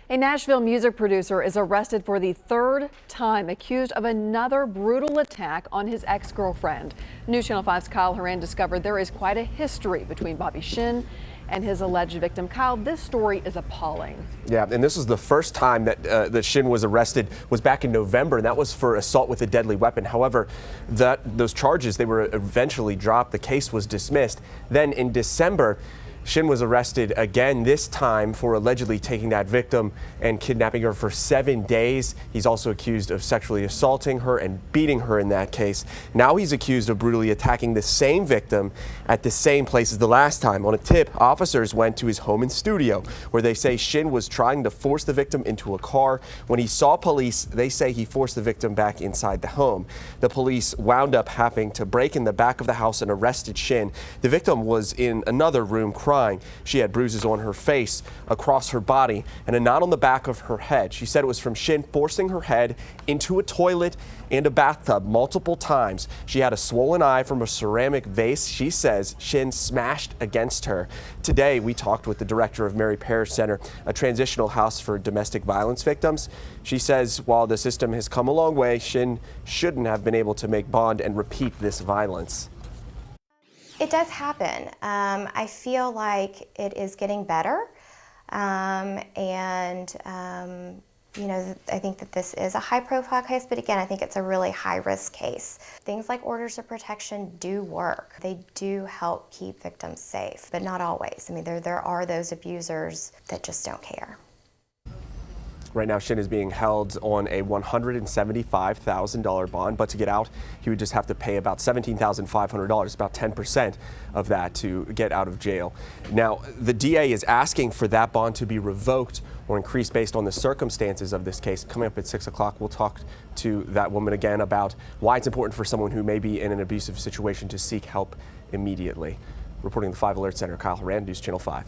A Nashville music producer is arrested for the third time, accused of another brutal attack on his ex-girlfriend. News Channel 5's Kyle Horan discovered there is quite a history between Shin and his alleged victim. Kyle, this story is appalling. Yeah, and this is the first time that Shin was arrested was back in November, and that was for assault with a deadly weapon. However, those charges, they were eventually dropped. The case was dismissed. Then in December, Shin was arrested again, this time for allegedly taking that victim and kidnapping her for 7 days. He's also accused of sexually assaulting her and beating her in that case. Now he's accused of brutally attacking the same victim at the same place as the last time. On a tip, officers went to his home and studio where they say Shin was trying to force the victim into a car. When he saw police, they say he forced the victim back inside the home. The police wound up having to break in the back of the house and arrested Shin. The victim was in another room crying. She had bruises on her face, across her body, and a knot on the back of her head. She said it was from Shin forcing her head into a toilet and a bathtub multiple times. She had a swollen eye from a ceramic vase. She says Shin smashed against her. Today, we talked with the director of Mary Parish Center, a transitional house for domestic violence victims. She says while the system has come a long way, Shin shouldn't have been able to make bond and repeat this violence. It does happen. I feel like it is getting better, you know, I think that this is a high-profile case, but again, I think it's a really high-risk case. Things like orders of protection do work. They do help keep victims safe, but not always. I mean, there are those abusers that just don't care. Right now, Shin is being held on a $175,000 bond, but to get out, he would just have to pay about $17,500, about 10% of that to get out of jail. Now, the DA is asking for that bond to be revoked or increased based on the circumstances of this case. Coming up at 6 o'clock, we'll talk to that woman again about why it's important for someone who may be in an abusive situation to seek help immediately. Reporting the 5 Alert Center, Kyle Horan, News Channel 5.